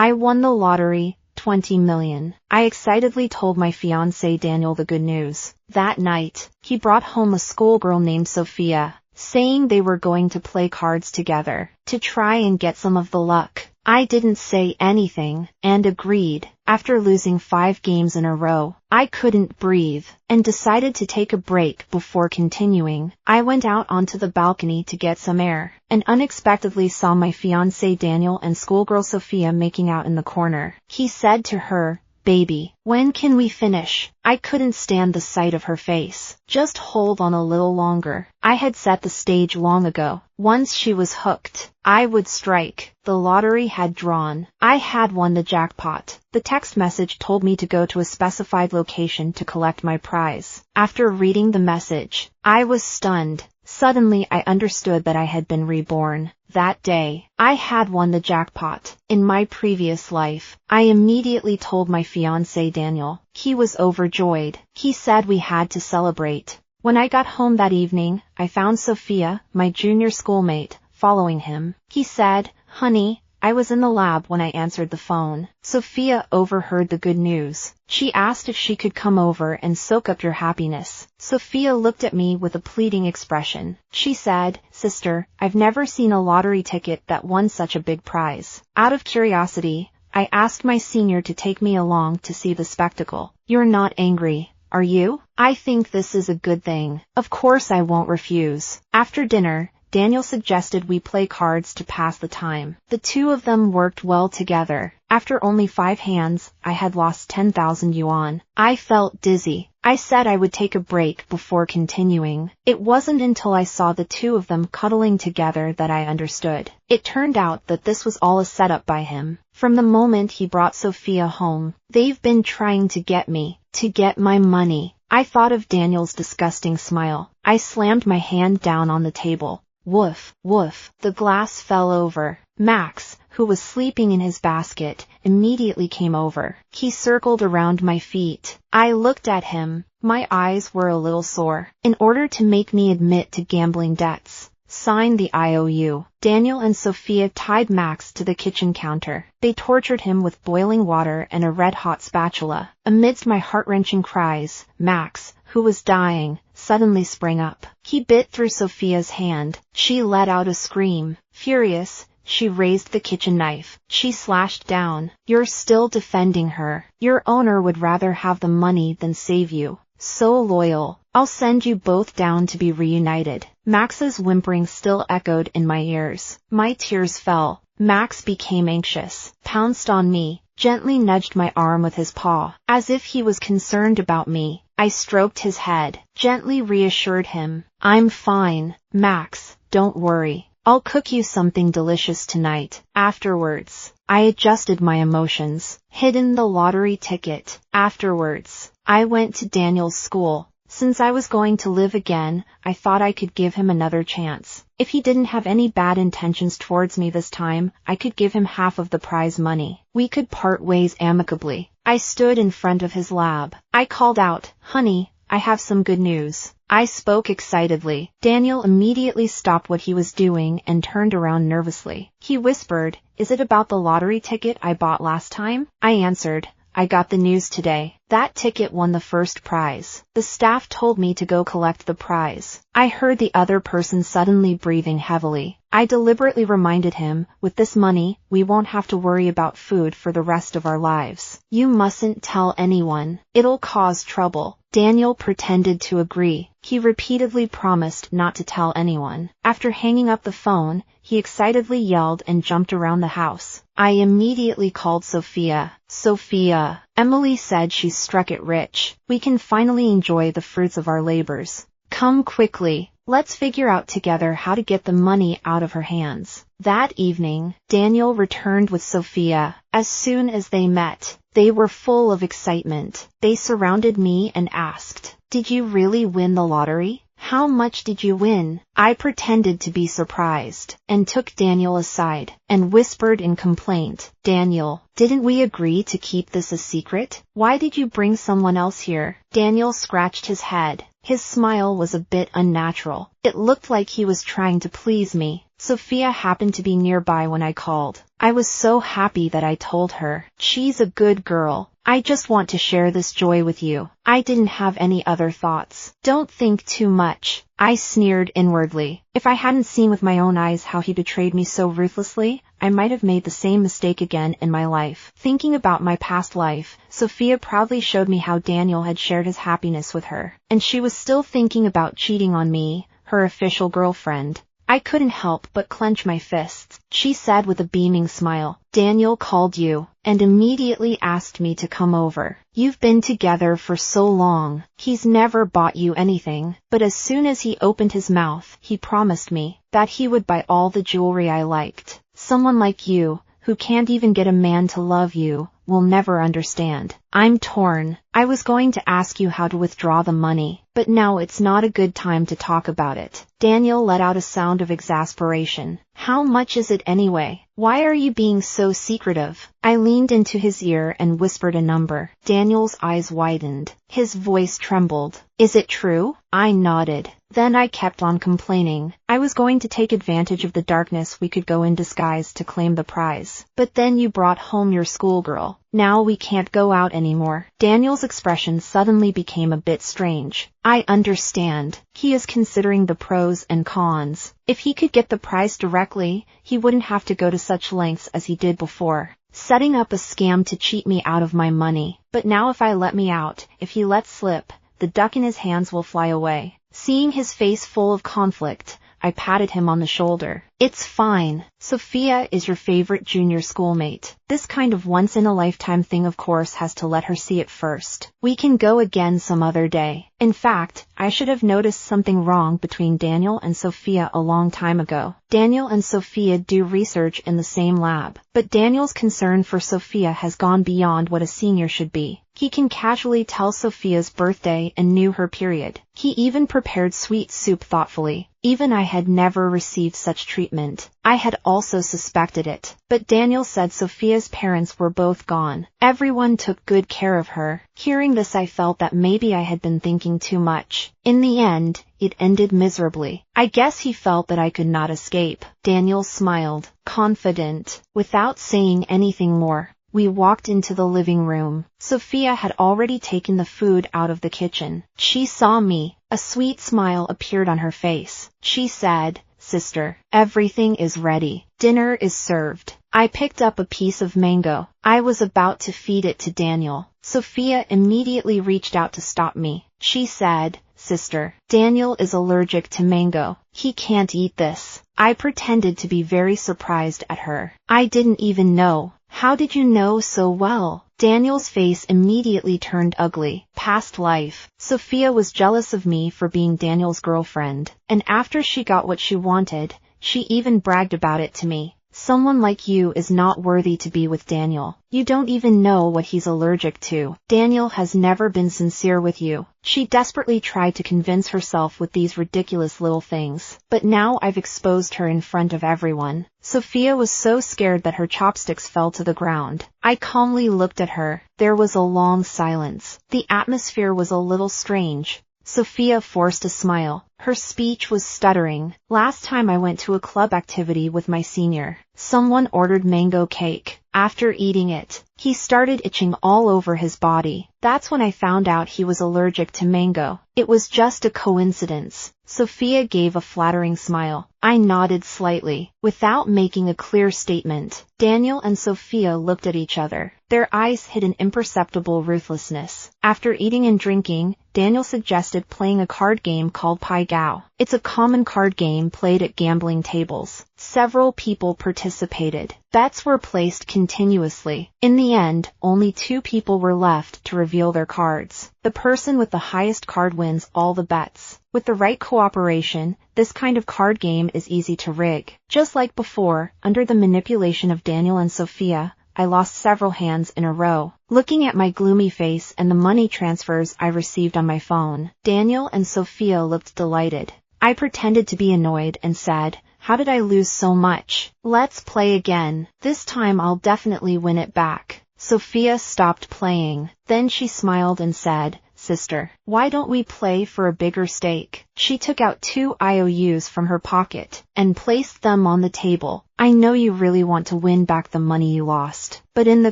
I won the lottery, 20 million. I excitedly told my fiancé Daniel the good news. That night, he brought home a schoolgirl named Sophia, saying they were going to play cards together, to try and get some of the luck. I didn't say anything, and agreed. After losing 5 games in a row, I couldn't breathe, and decided to take a break before continuing. I went out onto the balcony to get some air, and unexpectedly saw my fiancé Daniel and schoolgirl Sophia making out in the corner. He said to her, "Baby, when can we finish?" I couldn't stand the sight of her face. "Just hold on a little longer." I had set the stage long ago. Once she was hooked, I would strike. The lottery had drawn. I had won the jackpot. The text message told me to go to a specified location to collect my prize. After reading the message, I was stunned. Suddenly I understood that I had been reborn. That day, I had won the jackpot. In my previous life, I immediately told my fiancé Daniel. He was overjoyed. He said we had to celebrate. When I got home that evening, I found Sophia, my junior schoolmate, following him. He said, "Honey, I was in the lab when I answered the phone." Sophia overheard the good news. She asked if she could come over and soak up your happiness. Sophia looked at me with a pleading expression. She said, "Sister, I've never seen a lottery ticket that won such a big prize." Out of curiosity, I asked my senior to take me along to see the spectacle. "You're not angry, are you? I think this is a good thing. Of course I won't refuse." After dinner, Daniel suggested we play cards to pass the time. The two of them worked well together. After only 5 hands, I had lost 10,000 yuan. I felt dizzy. I said I would take a break before continuing. It wasn't until I saw the two of them cuddling together that I understood. It turned out that this was all a setup by him. From the moment he brought Sophia home, they've been trying to get me, to get my money. I thought of Daniel's disgusting smile. I slammed my hand down on the table. Woof, woof. The glass fell over. Max, who was sleeping in his basket, immediately came over. He circled around my feet. I looked at him. My eyes were a little sore. In order to make me admit to gambling debts, sign the IOU. Daniel and Sophia tied Max to the kitchen counter. They tortured him with boiling water and a red-hot spatula. Amidst my heart-wrenching cries, Max, who was dying, suddenly sprang up. He bit through Sophia's hand. She let out a scream. Furious, she raised the kitchen knife. She slashed down. "You're still defending her. Your owner would rather have the money than save you. So loyal. I'll send you both down to be reunited." Max's whimpering still echoed in my ears. My tears fell. Max became anxious, pounced on me, gently nudged my arm with his paw, as if he was concerned about me. I stroked his head, gently reassured him. "I'm fine, Max, don't worry. I'll cook you something delicious tonight." Afterwards, I adjusted my emotions, hidden the lottery ticket. Afterwards, I went to Daniel's school. Since I was going to live again, I thought I could give him another chance. If he didn't have any bad intentions towards me this time, I could give him half of the prize money. We could part ways amicably. I stood in front of his lab. I called out, "Honey, I have some good news." I spoke excitedly. Daniel immediately stopped what he was doing and turned around nervously. He whispered, "Is it about the lottery ticket I bought last time?" I answered, "I got the news today. That ticket won the first prize. The staff told me to go collect the prize." I heard the other person suddenly breathing heavily. I deliberately reminded him, "With this money, we won't have to worry about food for the rest of our lives. You mustn't tell anyone. It'll cause trouble." Daniel pretended to agree. He repeatedly promised not to tell anyone. After hanging up the phone, he excitedly yelled and jumped around the house. I immediately called Sophia. "Sophia, Emily said she's struck it rich. We can finally enjoy the fruits of our labors. Come quickly. Let's figure out together how to get the money out of her hands." That evening, Daniel returned with Sophia. As soon as they met, they were full of excitement. They surrounded me and asked, "Did you really win the lottery? How much did you win?" I pretended to be surprised, and took Daniel aside, and whispered in complaint, "Daniel, didn't we agree to keep this a secret? Why did you bring someone else here?" Daniel scratched his head. His smile was a bit unnatural. It looked like he was trying to please me. Sophia happened to be nearby when I called. I was so happy that I told her. She's a good girl. I just want to share this joy with you. I didn't have any other thoughts. Don't think too much. I sneered inwardly. If I hadn't seen with my own eyes how he betrayed me so ruthlessly, I might have made the same mistake again in my life. Thinking about my past life, Sophia proudly showed me how Daniel had shared his happiness with her, and she was still thinking about cheating on me, her official girlfriend. I couldn't help but clench my fists. She said with a beaming smile, "Daniel called you, and immediately asked me to come over. You've been together for so long. He's never bought you anything, but as soon as he opened his mouth, he promised me that he would buy all the jewelry I liked. Someone like you, who can't even get a man to love you, will never understand." I'm torn. I was going to ask you how to withdraw the money, but now it's not a good time to talk about it. Daniel let out a sound of exasperation. How much is it anyway? Why are you being so secretive? I leaned into his ear and whispered a number. Daniel's eyes widened. His voice trembled. Is it true? I nodded. Then I kept on complaining. I was going to take advantage of the darkness we could go in disguise to claim the prize. But then you brought home your schoolgirl. Now we can't go out anymore. Daniel's expression suddenly became a bit strange. I understand. He is considering the pros and cons. If he could get the prize directly, he wouldn't have to go to such lengths as he did before, setting up a scam to cheat me out of my money. But now if I let me out, if he lets slip, the duck in his hands will fly away. Seeing his face full of conflict, I patted him on the shoulder. It's fine. Sophia is your favorite junior schoolmate. This kind of once-in-a-lifetime thing of course has to let her see it first. We can go again some other day. In fact, I should have noticed something wrong between Daniel and Sophia a long time ago. Daniel and Sophia do research in the same lab, but Daniel's concern for Sophia has gone beyond what a senior should be. He can casually tell Sophia's birthday and knew her period. He even prepared sweet soup thoughtfully. Even I had never received such treatment. I had also suspected it. But Daniel said Sophia's parents were both gone. Everyone took good care of her. Hearing this, I felt that maybe I had been thinking too much. In the end, it ended miserably. I guess he felt that I could not escape. Daniel smiled, confident. Without saying anything more, we walked into the living room. Sophia had already taken the food out of the kitchen. She saw me. A sweet smile appeared on her face. She said, "Sister, everything is ready. Dinner is served." I picked up a piece of mango. I was about to feed it to Daniel. Sophia immediately reached out to stop me. She said, "Sister, Daniel is allergic to mango. He can't eat this." I pretended to be very surprised at her. I didn't even know. How did you know so well? Daniel's face immediately turned ugly. Past life. Sophia was jealous of me for being Daniel's girlfriend, and after she got what she wanted, she even bragged about it to me. Someone like you is not worthy to be with Daniel. You don't even know what he's allergic to. Daniel has never been sincere with you. She desperately tried to convince herself with these ridiculous little things. But now I've exposed her in front of everyone. Sophia was so scared that her chopsticks fell to the ground. I calmly looked at her. There was a long silence. The atmosphere was a little strange. Sophia forced a smile. Her speech was stuttering. Last time I went to a club activity with my senior, someone ordered mango cake. After eating it, he started itching all over his body. That's when I found out he was allergic to mango. It was just a coincidence. Sophia gave a flattering smile. I nodded slightly, without making a clear statement. Daniel and Sophia looked at each other. Their eyes hid an imperceptible ruthlessness. After eating and drinking, Daniel suggested playing a card game called Pai Gao. It's a common card game played at gambling tables. Several people participated. Bets were placed continuously. In the end, only 2 people were left to reveal their cards. The person with the highest card wins all the bets. With the right cooperation, this kind of card game is easy to rig. Just like before, under the manipulation of Daniel and Sophia, I lost several hands in a row. Looking at my gloomy face and the money transfers I received on my phone, Daniel and Sophia looked delighted. I pretended to be annoyed and said, "How did I lose so much? Let's play again. This time I'll definitely win it back." Sophia stopped playing. Then she smiled and said, sister. Why don't we play for a bigger stake? She took out 2 IOUs from her pocket and placed them on the table. I know you really want to win back the money you lost, but in the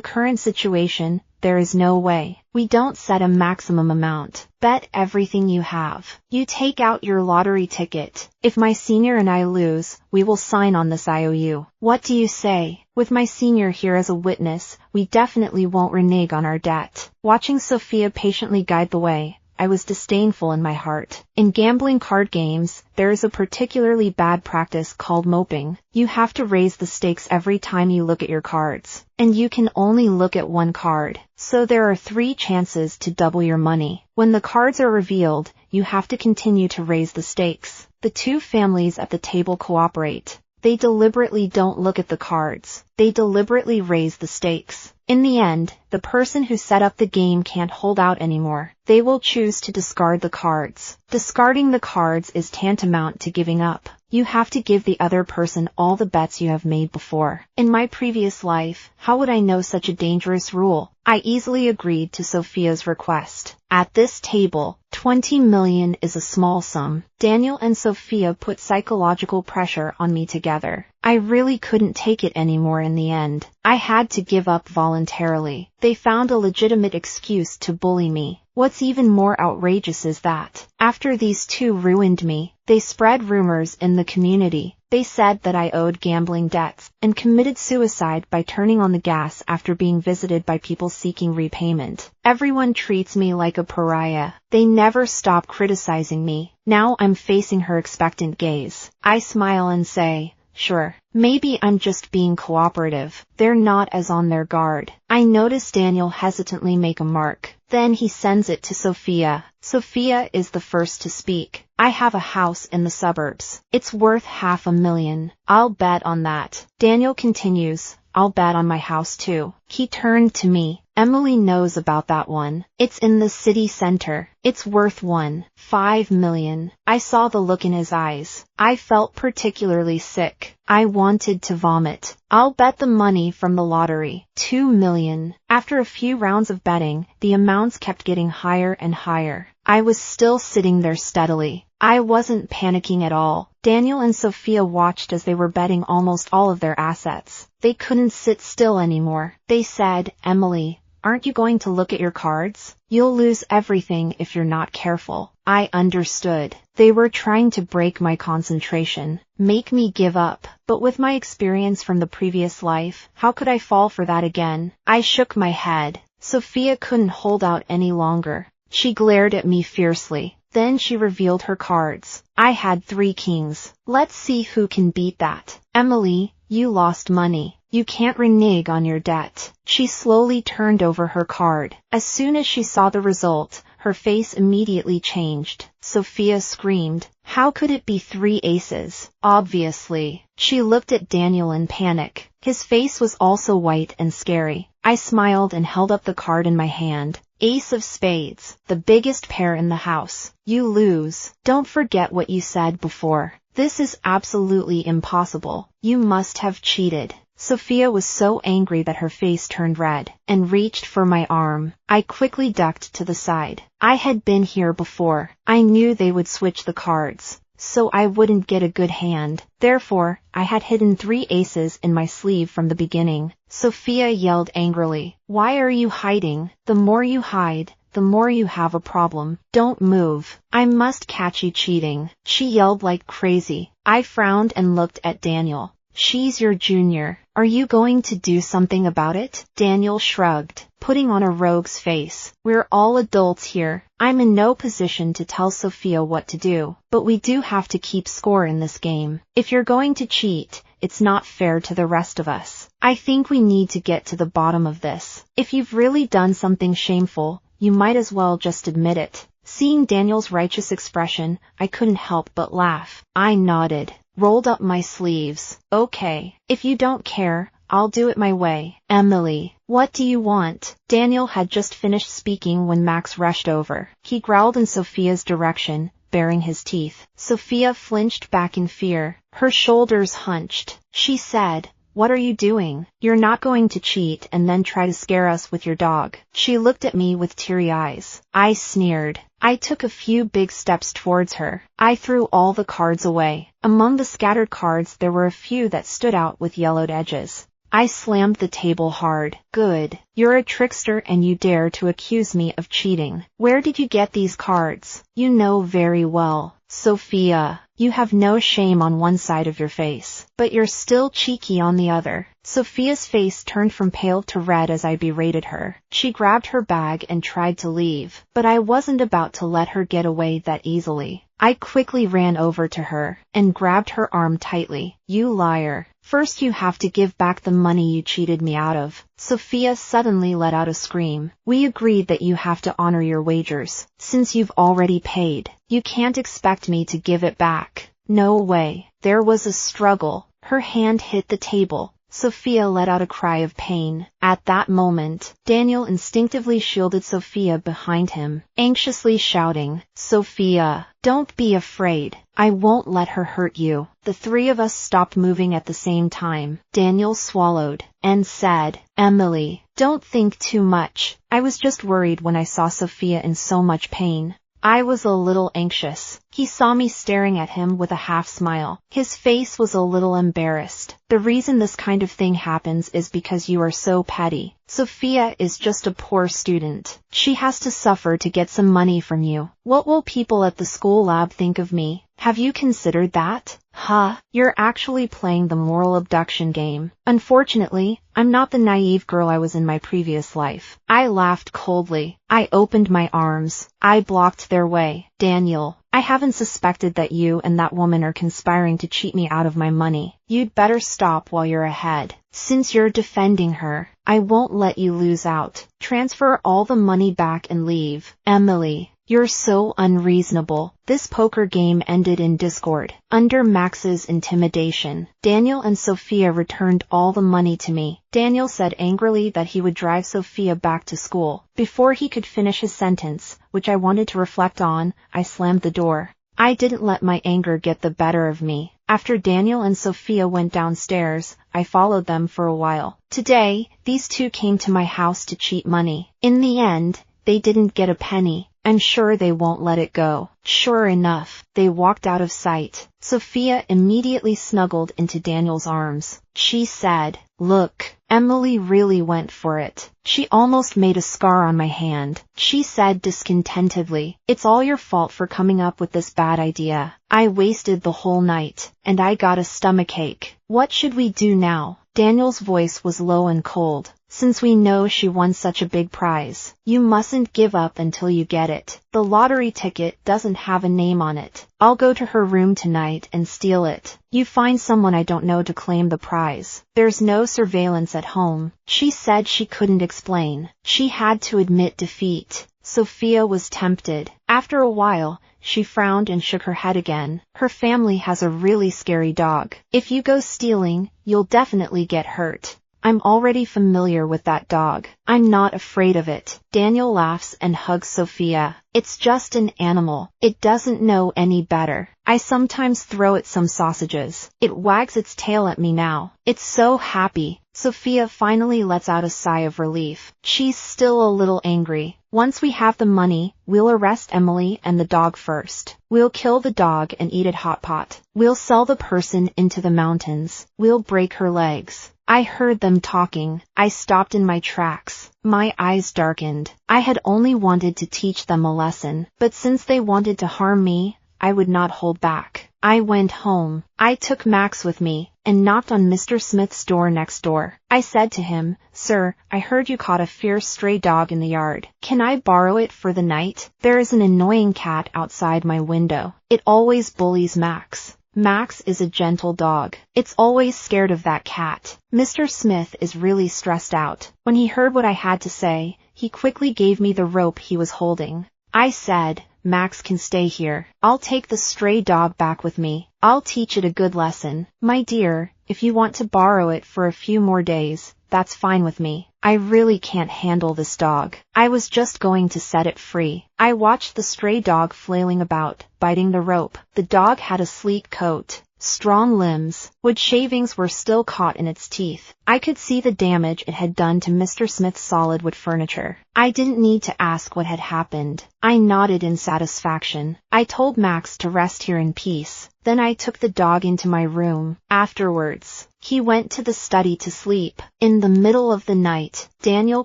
current situation, there is no way. We don't set a maximum amount. Bet everything you have. You take out your lottery ticket. If my senior and I lose, we will sign on this IOU. What do you say? With my senior here as a witness, we definitely won't renege on our debt. Watching Sophia patiently guide the way, I was disdainful in my heart. In gambling card games, there is a particularly bad practice called moping. You have to raise the stakes every time you look at your cards, and you can only look at one card. So there are 3 chances to double your money. When the cards are revealed, you have to continue to raise the stakes. The 2 families at the table cooperate. They deliberately don't look at the cards. They deliberately raise the stakes. In the end, the person who set up the game can't hold out anymore. They will choose to discard the cards. Discarding the cards is tantamount to giving up. You have to give the other person all the bets you have made before. In my previous life, how would I know such a dangerous rule? I easily agreed to Sophia's request. At this table, 20 million is a small sum. Daniel and Sophia put psychological pressure on me together. I really couldn't take it anymore in the end. I had to give up voluntarily. They found a legitimate excuse to bully me. What's even more outrageous is that, after these 2 ruined me, they spread rumors in the community. They said that I owed gambling debts and committed suicide by turning on the gas after being visited by people seeking repayment. Everyone treats me like a pariah. They never stop criticizing me. Now I'm facing her expectant gaze. I smile and say, sure, maybe I'm just being cooperative. They're not as on their guard. I notice Daniel hesitantly make a mark. Then he sends it to Sophia. Sophia is the first to speak. I have a house in the suburbs. It's worth $500,000. I'll bet on that. Daniel continues, I'll bet on my house too. He turned to me. Emily knows about that one. It's in the city center. It's worth $1.5 million. I saw the look in his eyes. I felt particularly sick. I wanted to vomit. I'll bet the money from the lottery. $2 million. After a few rounds of betting, the amounts kept getting higher and higher. I was still sitting there steadily. I wasn't panicking at all. Daniel and Sophia watched as they were betting almost all of their assets. They couldn't sit still anymore. They said, Emily, aren't you going to look at your cards? You'll lose everything if you're not careful. I understood. They were trying to break my concentration, make me give up. But with my experience from the previous life, how could I fall for that again? I shook my head. Sophia couldn't hold out any longer. She glared at me fiercely. Then she revealed her cards. I had 3 kings. Let's see who can beat that. Emily, you lost money. You can't renege on your debt. She slowly turned over her card. As soon as she saw the result, her face immediately changed. Sophia screamed. How could it be 3 aces? Obviously. She looked at Daniel in panic. His face was also white and scary. I smiled and held up the card in my hand. Ace of spades, the biggest pair in the house. You lose. Don't forget what you said before. This is absolutely impossible. You must have cheated. Sophia was so angry that her face turned red and reached for my arm. I quickly ducked to the side. I had been here before. I knew they would switch the cards, so I wouldn't get a good hand. Therefore, I had hidden 3 aces in my sleeve from the beginning. Sophia yelled angrily. Why are you hiding? The more you hide, the more you have a problem. Don't move. I must catch you cheating. She yelled like crazy. I frowned and looked at Daniel. She's your junior. Are you going to do something about it? Daniel shrugged, putting on a rogue's face. We're all adults here. I'm in no position to tell Sophia what to do, but we do have to keep score in this game. If you're going to cheat, it's not fair to the rest of us. I think we need to get to the bottom of this. If you've really done something shameful, you might as well just admit it. Seeing Daniel's righteous expression, I couldn't help but laugh. I nodded, rolled up my sleeves. Okay, if you don't care, I'll do it my way. Emily, what do you want? Daniel had just finished speaking when Max rushed over. He growled in Sophia's direction, baring his teeth. Sophia flinched back in fear. Her shoulders hunched. She said, What are you doing? You're not going to cheat and then try to scare us with your dog. She looked at me with teary eyes. I sneered. I took a few big steps towards her. I threw all the cards away. Among the scattered cards there were a few that stood out with yellowed edges. I slammed the table hard. Good. You're a trickster and you dare to accuse me of cheating. Where did you get these cards? You know very well. Sophia, you have no shame on one side of your face, but you're still cheeky on the other. Sophia's face turned from pale to red as I berated her. She grabbed her bag and tried to leave, but I wasn't about to let her get away that easily. I quickly ran over to her and grabbed her arm tightly. You liar. First you have to give back the money you cheated me out of. Sophia suddenly let out a scream. We agreed that you have to honor your wagers. Since you've already paid, you can't expect me to give it back. No way. There was a struggle. Her hand hit the table. Sophia let out a cry of pain. At that moment, Daniel instinctively shielded Sophia behind him, anxiously shouting, Sophia, don't be afraid. I won't let her hurt you. The three of us stopped moving at the same time. Daniel swallowed and said, Emily, don't think too much. I was just worried when I saw Sophia in so much pain. I was a little anxious. He saw me staring at him with a half smile. His face was a little embarrassed. The reason this kind of thing happens is because you are so petty. Sophia is just a poor student. She has to suffer to get some money from you. What will people at the school lab think of me? Have you considered that? Huh, you're actually playing the moral abduction game. Unfortunately, I'm not the naive girl I was in my previous life. I laughed coldly. I opened my arms. I blocked their way. Daniel, I haven't suspected that you and that woman are conspiring to cheat me out of my money. You'd better stop while you're ahead. Since you're defending her, I won't let you lose out. Transfer all the money back and leave. Emily, you're so unreasonable. This poker game ended in discord. Under Max's intimidation, Daniel and Sophia returned all the money to me. Daniel said angrily that he would drive Sophia back to school. Before he could finish his sentence, which I wanted to reflect on, I slammed the door. I didn't let my anger get the better of me. After Daniel and Sophia went downstairs, I followed them for a while. Today, these two came to my house to cheat money. In the end, they didn't get a penny. I'm sure they won't let it go. Sure enough, they walked out of sight. Sophia immediately snuggled into Daniel's arms. She said, Look, Emily really went for it. She almost made a scar on my hand. She said discontentedly, It's all your fault for coming up with this bad idea. I wasted the whole night, and I got a stomachache. What should we do now? Daniel's voice was low and cold. Since we know she won such a big prize, you mustn't give up until you get it. The lottery ticket doesn't have a name on it. I'll go to her room tonight and steal it. You find someone I don't know to claim the prize. There's no surveillance at home. She said she couldn't explain. She had to admit defeat. Sophia was tempted. After a while, she frowned and shook her head again. Her family has a really scary dog. If you go stealing, you'll definitely get hurt. I'm already familiar with that dog. I'm not afraid of it. Daniel laughs and hugs Sophia. It's just an animal. It doesn't know any better. I sometimes throw it some sausages. It wags its tail at me now. It's so happy. Sophia finally lets out a sigh of relief. She's still a little angry. Once we have the money, we'll arrest Emily and the dog first. We'll kill the dog and eat it hot pot. We'll sell the person into the mountains. We'll break her legs. I heard them talking. I stopped in my tracks. My eyes darkened. I had only wanted to teach them a lesson, but since they wanted to harm me, I would not hold back. I went home. I took Max with me and knocked on Mr. Smith's door next door. I said to him, Sir, I heard you caught a fierce stray dog in the yard. Can I borrow it for the night? There is an annoying cat outside my window. It always bullies Max. Max is a gentle dog. It's always scared of that cat. Mr. Smith is really stressed out. When he heard what I had to say, he quickly gave me the rope he was holding. I said, Max can stay here. I'll take the stray dog back with me. I'll teach it a good lesson. My dear, if you want to borrow it for a few more days, that's fine with me. I really can't handle this dog. I was just going to set it free. I watched the stray dog flailing about, biting the rope. The dog had a sleek coat, strong limbs. Wood shavings were still caught in its teeth. I could see the damage it had done to Mr. Smith's solid wood furniture. I didn't need to ask what had happened. I nodded in satisfaction. I told Max to rest here in peace. Then I took the dog into my room. Afterwards, he went to the study to sleep. In the middle of the night, Daniel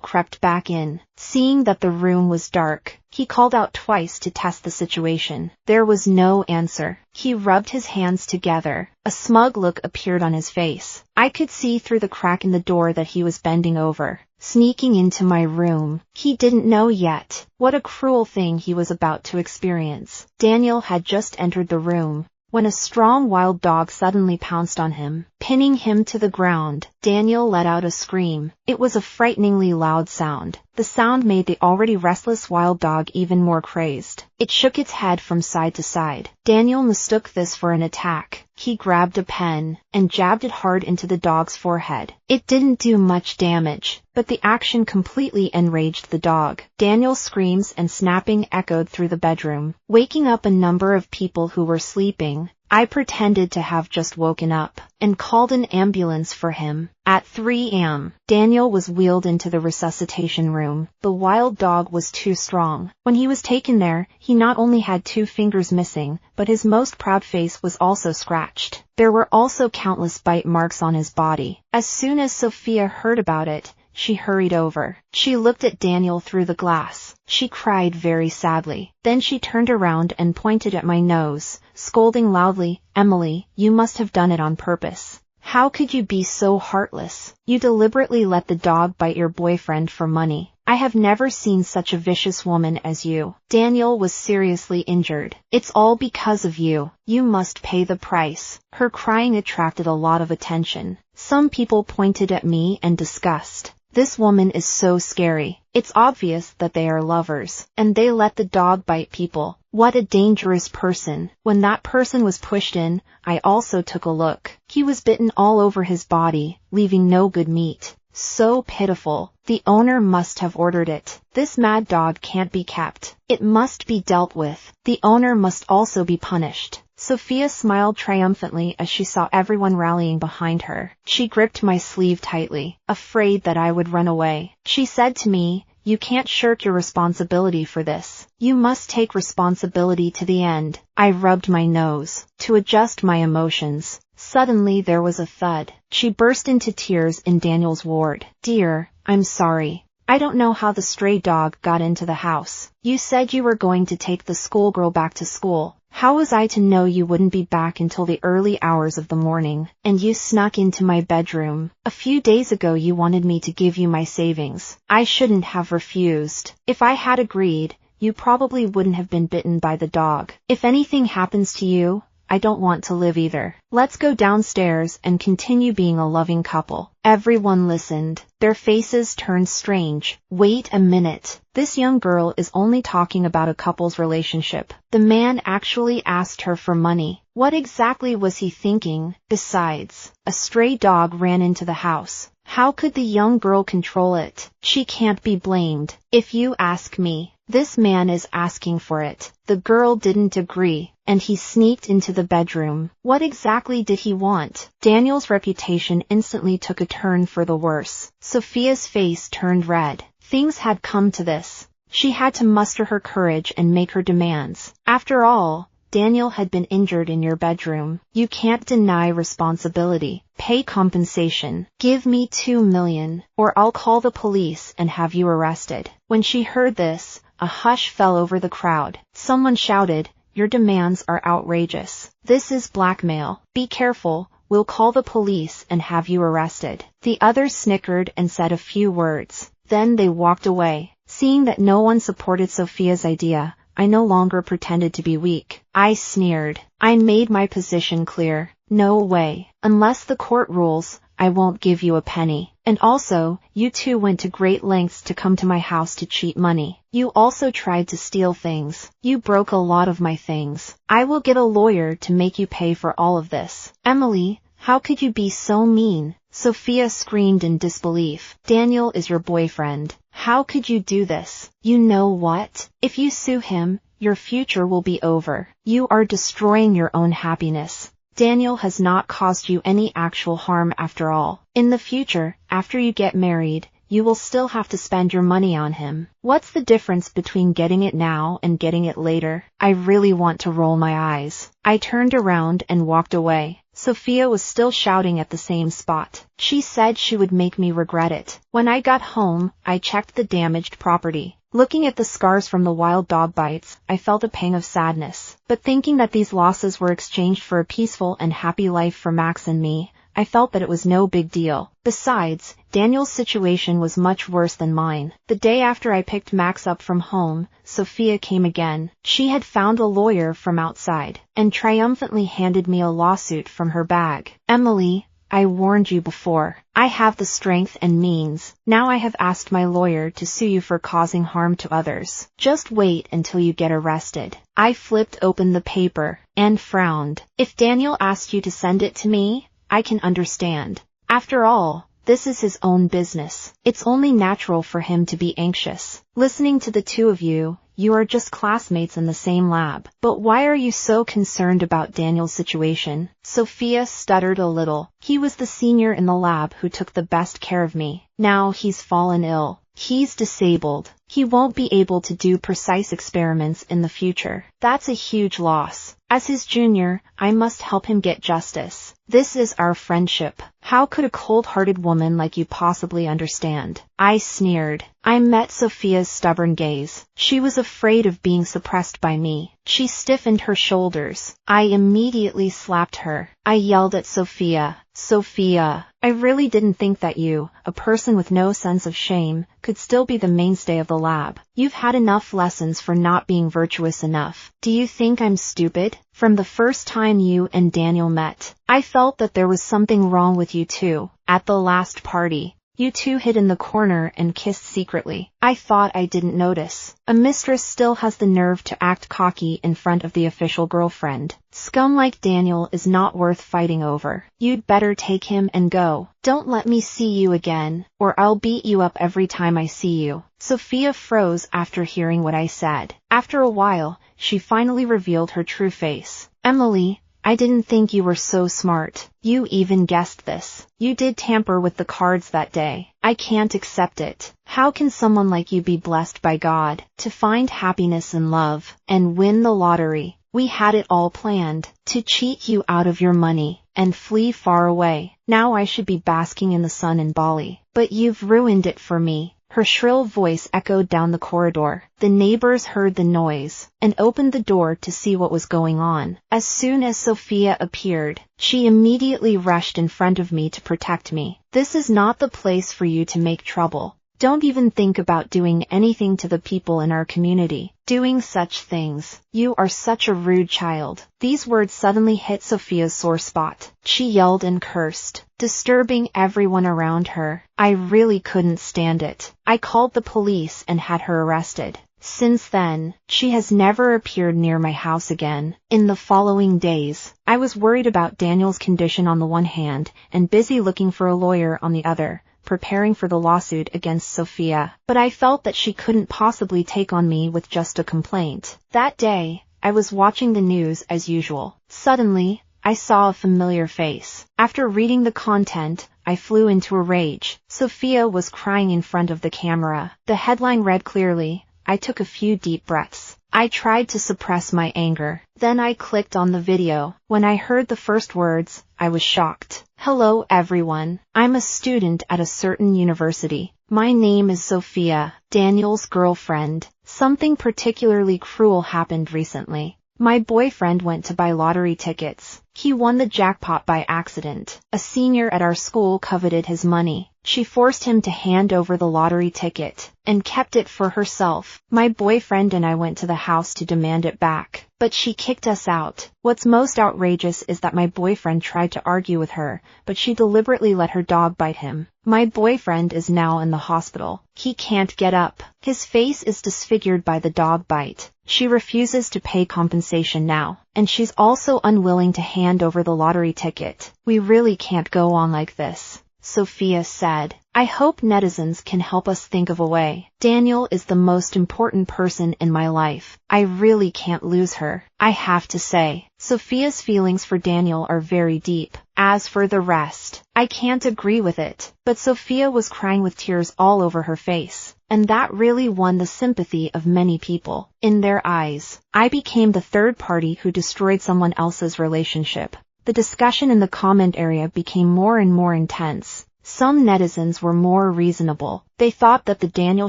crept back in. Seeing that the room was dark, he called out twice to test the situation. There was no answer. He rubbed his hands together. A smug look appeared on his face. I could see through the crack in the door that he was bending over, sneaking into my room. He didn't know yet what a cruel thing he was about to experience. Daniel had just entered the room when a strong wild dog suddenly pounced on him, pinning him to the ground. Daniel let out a scream. It was a frighteningly loud sound. The sound made the already restless wild dog even more crazed. It shook its head from side to side. Daniel mistook this for an attack. He grabbed a pen and jabbed it hard into the dog's forehead. It didn't do much damage, but the action completely enraged the dog. Daniel's screams and snapping echoed through the bedroom, waking up a number of people who were sleeping. I pretended to have just woken up and called an ambulance for him. At 3 a.m., Daniel was wheeled into the resuscitation room. The wild dog was too strong. When he was taken there, he not only had 2 fingers missing, but his most proud face was also scratched. There were also countless bite marks on his body. As soon as Sophia heard about it, she hurried over. She looked at Daniel through the glass. She cried very sadly. Then she turned around and pointed at my nose, scolding loudly, "Emily, you must have done it on purpose. How could you be so heartless? You deliberately let the dog bite your boyfriend for money. I have never seen such a vicious woman as you." Daniel was seriously injured. "It's all because of you. You must pay the price." Her crying attracted a lot of attention. Some people pointed at me in disgust. "This woman is so scary. It's obvious that they are lovers, and they let the dog bite people. What a dangerous person." When that person was pushed in, I also took a look. He was bitten all over his body, leaving no good meat. So pitiful. The owner must have ordered it. This mad dog can't be kept. It must be dealt with. The owner must also be punished. Sophia smiled triumphantly as she saw everyone rallying behind her. She gripped my sleeve tightly, afraid that I would run away. She said to me, "You can't shirk your responsibility for this. You must take responsibility to the end." I rubbed my nose to adjust my emotions. Suddenly there was a thud. She burst into tears in Daniel's ward. "Dear, I'm sorry. I don't know how the stray dog got into the house. You said you were going to take the schoolgirl back to school. How was I to know you wouldn't be back until the early hours of the morning? And you snuck into my bedroom. A few days ago you wanted me to give you my savings. I shouldn't have refused. If I had agreed, you probably wouldn't have been bitten by the dog. If anything happens to you, I don't want to live either. Let's go downstairs and continue being a loving couple." Everyone listened. Their faces turned strange. Wait a minute. This young girl is only talking about a couple's relationship. The man actually asked her for money. What exactly was he thinking? Besides, a stray dog ran into the house. How could the young girl control it? She can't be blamed. If you ask me, this man is asking for it. The girl didn't agree, and he sneaked into the bedroom. What exactly did he want? Daniel's reputation instantly took a turn for the worse. Sophia's face turned red. Things had come to this. She had to muster her courage and make her demands. After all, Daniel had been injured in your bedroom. You can't deny responsibility. Pay compensation. Give me $2 million, or I'll call the police and have you arrested. When she heard this, a hush fell over the crowd. Someone shouted, "Your demands are outrageous. This is blackmail. Be careful. We'll call the police and have you arrested." The others snickered and said a few words. Then they walked away. Seeing that no one supported Sophia's idea, I no longer pretended to be weak. I sneered. I made my position clear. No way. Unless the court rules, I won't give you a penny. And also, you two went to great lengths to come to my house to cheat money. You also tried to steal things. You broke a lot of my things. I will get a lawyer to make you pay for all of this. Emily, how could you be so mean? Sophia screamed in disbelief. Daniel is your boyfriend. How could you do this? You know what? If you sue him, your future will be over. You are destroying your own happiness. Daniel has not caused you any actual harm after all. In the future, after you get married, you will still have to spend your money on him. What's the difference between getting it now and getting it later? I really want to roll my eyes. I turned around and walked away. Sophia was still shouting at the same spot. She said she would make me regret it. When I got home, I checked the damaged property. Looking at the scars from the wild dog bites, I felt a pang of sadness. But thinking that these losses were exchanged for a peaceful and happy life for Max and me, I felt that it was no big deal. Besides, Daniel's situation was much worse than mine. The day after I picked Max up from home, Sophia came again. She had found a lawyer from outside, and triumphantly handed me a lawsuit from her bag. Emily, I warned you before. I have the strength and means. Now I have asked my lawyer to sue you for causing harm to others. Just wait until you get arrested. I flipped open the paper and frowned. If Daniel asked you to send it to me, I can understand. After all, this is his own business. It's only natural for him to be anxious. Listening to the two of you, you are just classmates in the same lab. But why are you so concerned about Daniel's situation? Sophia stuttered a little. He was the senior in the lab who took the best care of me. Now he's fallen ill. He's disabled. He won't be able to do precise experiments in the future. That's a huge loss. As his junior, I must help him get justice. This is our friendship. How could a cold-hearted woman like you possibly understand? I sneered. I met Sophia's stubborn gaze. She was afraid of being suppressed by me. She stiffened her shoulders. I immediately slapped her. I yelled at Sophia. Sophia, I really didn't think that you, a person with no sense of shame, could still be the mainstay of the lab. You've had enough lessons for not being virtuous enough. Do you think I'm stupid? From the first time you and Daniel met, I felt that there was something wrong with you two. At the last party, you two hid in the corner and kissed secretly. I thought I didn't notice. A mistress still has the nerve to act cocky in front of the official girlfriend. Scum like Daniel is not worth fighting over. You'd better take him and go. Don't let me see you again, or I'll beat you up every time I see you. Sophia froze after hearing what I said. After a while, she finally revealed her true face. Emily, I didn't think you were so smart. You even guessed this. You did tamper with the cards that day. I can't accept it. How can someone like you be blessed by God to find happiness in love and win the lottery? We had it all planned to cheat you out of your money and flee far away. Now I should be basking in the sun in Bali. But you've ruined it for me. Her shrill voice echoed down the corridor. The neighbors heard the noise and opened the door to see what was going on. As soon as Sophia appeared, she immediately rushed in front of me to protect me. This is not the place for you to make trouble. Don't even think about doing anything to the people in our community. Doing such things. You are such a rude child. These words suddenly hit Sophia's sore spot. She yelled and cursed, disturbing everyone around her. I really couldn't stand it. I called the police and had her arrested. Since then, she has never appeared near my house again. In the following days, I was worried about Daniel's condition on the one hand and busy looking for a lawyer on the other, preparing for the lawsuit against Sophia. But I felt that she couldn't possibly take on me with just a complaint. That day, I was watching the news as usual. Suddenly, I saw a familiar face. After reading the content, I flew into a rage. Sophia was crying in front of the camera. The headline read clearly. I took a few deep breaths. I tried to suppress my anger. Then I clicked on the video. When I heard the first words, I was shocked. Hello everyone. I'm a student at a certain university. My name is Sophia, Daniel's girlfriend. Something particularly cruel happened recently. My boyfriend went to buy lottery tickets. He won the jackpot by accident. A senior at our school coveted his money. She forced him to hand over the lottery ticket and kept it for herself. My boyfriend and I went to the house to demand it back, but she kicked us out. What's most outrageous is that my boyfriend tried to argue with her, but she deliberately let her dog bite him. My boyfriend is now in the hospital. He can't get up. His face is disfigured by the dog bite. She refuses to pay compensation now, and she's also unwilling to hand over the lottery ticket. We really can't go on like this. Sophia said. I hope netizens can help us think of a way. Daniel is the most important person in my life. I really can't lose her. I have to say, Sophia's feelings for Daniel are very deep. As for the rest, I can't agree with it. But Sophia was crying with tears all over her face. And that really won the sympathy of many people. In their eyes, I became the third party who destroyed someone else's relationship. The discussion in the comment area became more and more intense. Some netizens were more reasonable. They thought that the Daniel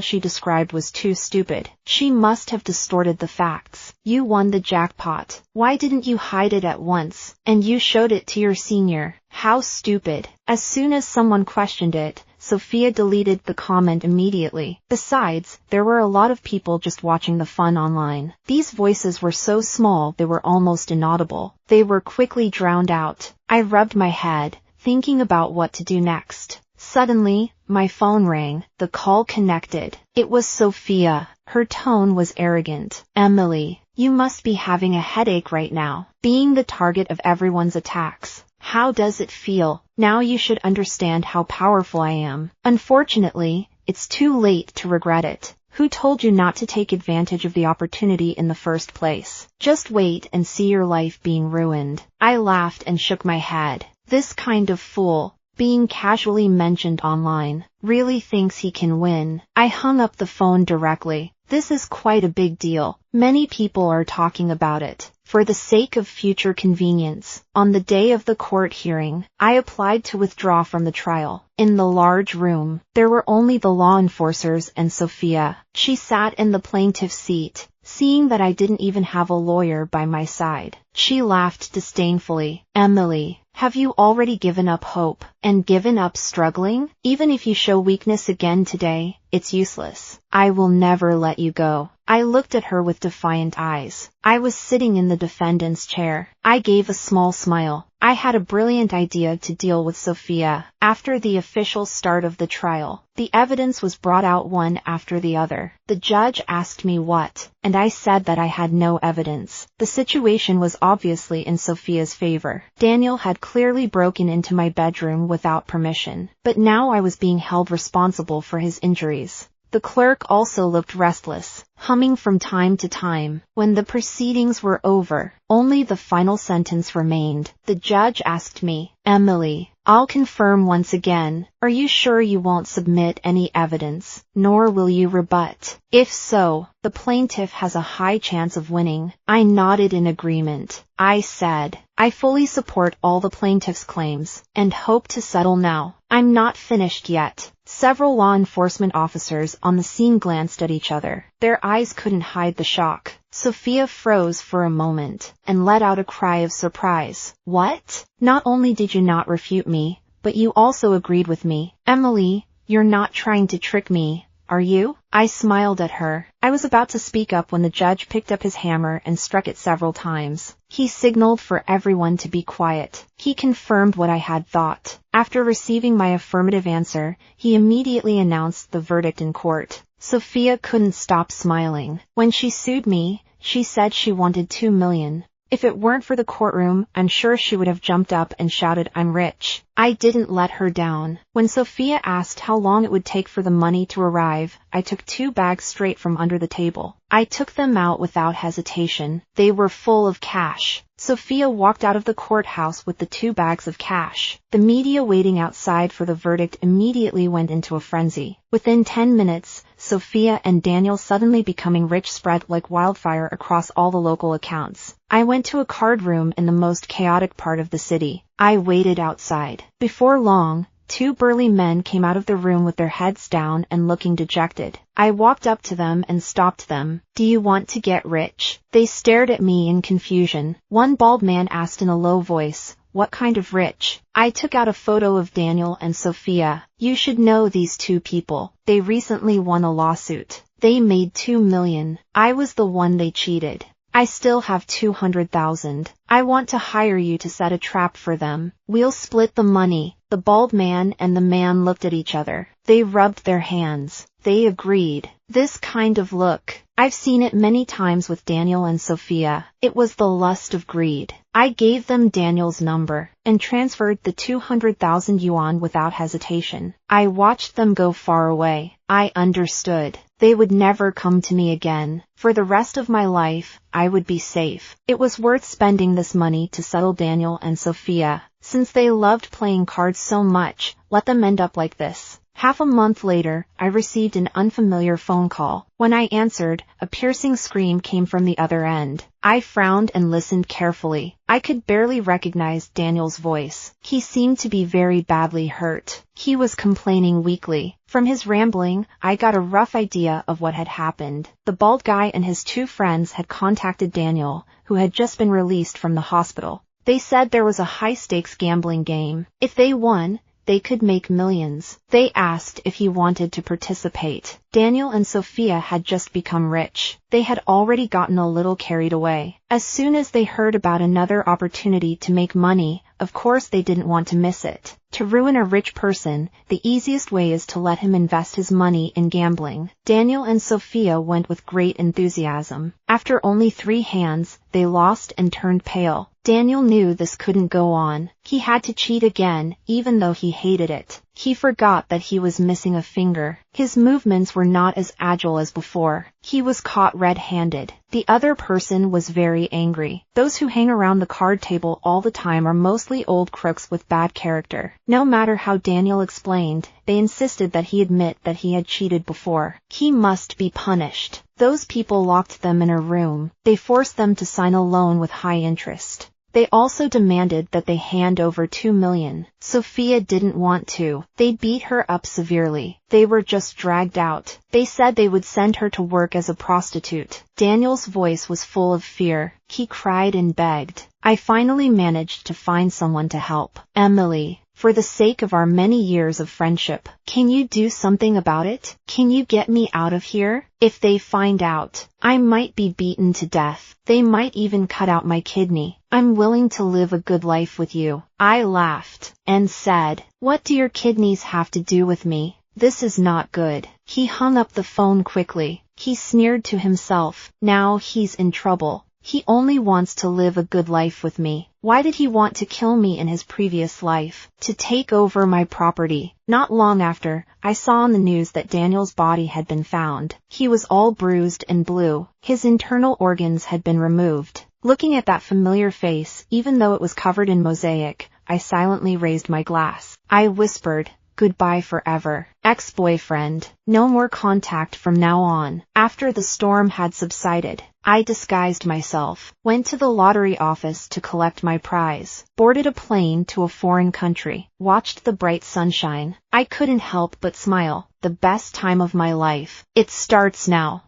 she described was too stupid. She must have distorted the facts. You won the jackpot. Why didn't you hide it at once? And you showed it to your senior. How stupid. As soon as someone questioned it, Sophia deleted the comment immediately. Besides, there were a lot of people just watching the fun online. These voices were so small they were almost inaudible. They were quickly drowned out. I rubbed my head, thinking about what to do next. Suddenly, my phone rang. The call connected. It was Sophia. Her tone was arrogant. Emily, you must be having a headache right now, being the target of everyone's attacks. How does it feel? Now you should understand how powerful I am. Unfortunately, it's too late to regret it. Who told you not to take advantage of the opportunity in the first place? Just wait and see your life being ruined. I laughed and shook my head. This kind of fool, being casually mentioned online, really thinks he can win. I hung up the phone directly. This is quite a big deal. Many people are talking about it. For the sake of future convenience, on the day of the court hearing, I applied to withdraw from the trial. In the large room, there were only the law enforcers and Sophia. She sat in the plaintiff's seat. Seeing that I didn't even have a lawyer by my side, she laughed disdainfully. Emily, have you already given up hope and given up struggling? Even if you show weakness again today, it's useless. I will never let you go. I looked at her with defiant eyes. I was sitting in the defendant's chair. I gave a small smile. I had a brilliant idea to deal with Sophia. After the official start of the trial, the evidence was brought out one after the other. The judge asked me what, and I said that I had no evidence. The situation was obviously in Sophia's favor. Daniel had clearly broken into my bedroom without permission, but now I was being held responsible for his injuries. The clerk also looked restless, humming from time to time. When the proceedings were over, only the final sentence remained. The judge asked me, Emily, I'll confirm once again, are you sure you won't submit any evidence, nor will you rebut? If so, the plaintiff has a high chance of winning. I nodded in agreement. I said, I fully support all the plaintiff's claims, and hope to settle now. I'm not finished yet. Several law enforcement officers on the scene glanced at each other. Their eyes couldn't hide the shock. Sophia froze for a moment, and let out a cry of surprise. What? Not only did you not refute me, but you also agreed with me. Emily, you're not trying to trick me, are you? I smiled at her. I was about to speak up when the judge picked up his hammer and struck it several times. He signaled for everyone to be quiet. He confirmed what I had thought. After receiving my affirmative answer, he immediately announced the verdict in court. Sophia couldn't stop smiling. When she sued me, she said she wanted $2 million. If it weren't for the courtroom, I'm sure she would have jumped up and shouted, I'm rich. I didn't let her down. When Sophia asked how long it would take for the money to arrive, I took 2 bags straight from under the table. I took them out without hesitation. They were full of cash. Sophia walked out of the courthouse with the 2 bags of cash. The media waiting outside for the verdict immediately went into a frenzy. Within 10 minutes, Sophia and Daniel suddenly becoming rich spread like wildfire across all the local accounts. I went to a card room in the most chaotic part of the city. I waited outside. Before long, 2 burly men came out of the room with their heads down and looking dejected. I walked up to them and stopped them. Do you want to get rich? They stared at me in confusion. One bald man asked in a low voice, what kind of rich? I took out a photo of Daniel and Sophia. You should know these 2 people. They recently won a lawsuit. They made $2 million. I was the one they cheated. I still have 200,000. I want to hire you to set a trap for them. We'll split the money. The bald man and the man looked at each other. They rubbed their hands. They agreed. This kind of look, I've seen it many times with Daniel and Sophia. It was the lust of greed. I gave them Daniel's number and transferred the 200,000 yuan without hesitation. I watched them go far away. I understood. They would never come to me again. For the rest of my life, I would be safe. It was worth spending this money to settle Daniel and Sophia. Since they loved playing cards so much, let them end up like this. Half a month later, I received an unfamiliar phone call. When I answered, a piercing scream came from the other end. I frowned and listened carefully. I could barely recognize Daniel's voice. He seemed to be very badly hurt. He was complaining weakly. From his rambling, I got a rough idea of what had happened. The bald guy and his two friends had contacted Daniel, who had just been released from the hospital. They said there was a high-stakes gambling game. If they won, they could make millions. They asked if he wanted to participate. Daniel and Sophia had just become rich. They had already gotten a little carried away. As soon as they heard about another opportunity to make money, of course they didn't want to miss it. To ruin a rich person, the easiest way is to let him invest his money in gambling. Daniel and Sophia went with great enthusiasm. After only 3 hands, they lost and turned pale. Daniel knew this couldn't go on. He had to cheat again, even though he hated it. He forgot that he was missing a finger. His movements were not as agile as before. He was caught red-handed. The other person was very angry. Those who hang around the card table all the time are mostly old crooks with bad character. No matter how Daniel explained, they insisted that he admit that he had cheated before. He must be punished. Those people locked them in a room. They forced them to sign a loan with high interest. They also demanded that they hand over 2 million. Sophia didn't want to. They beat her up severely. They were just dragged out. They said they would send her to work as a prostitute. Daniel's voice was full of fear. He cried and begged. I finally managed to find someone to help. Emily, for the sake of our many years of friendship, can you do something about it? Can you get me out of here? If they find out, I might be beaten to death. They might even cut out my kidney. I'm willing to live a good life with you. I laughed and said, "What do your kidneys have to do with me? This is not good." He hung up the phone quickly. He sneered to himself. Now he's in trouble. He only wants to live a good life with me. Why did he want to kill me in his previous life? To take over my property. Not long after, I saw on the news that Daniel's body had been found. He was all bruised and blue. His internal organs had been removed. Looking at that familiar face, even though it was covered in mosaic, I silently raised my glass. I whispered, "Goodbye forever, ex-boyfriend. No more contact from now on." After the storm had subsided, I disguised myself, went to the lottery office to collect my prize, boarded a plane to a foreign country, watched the bright sunshine. I couldn't help but smile. The best time of my life. It starts now.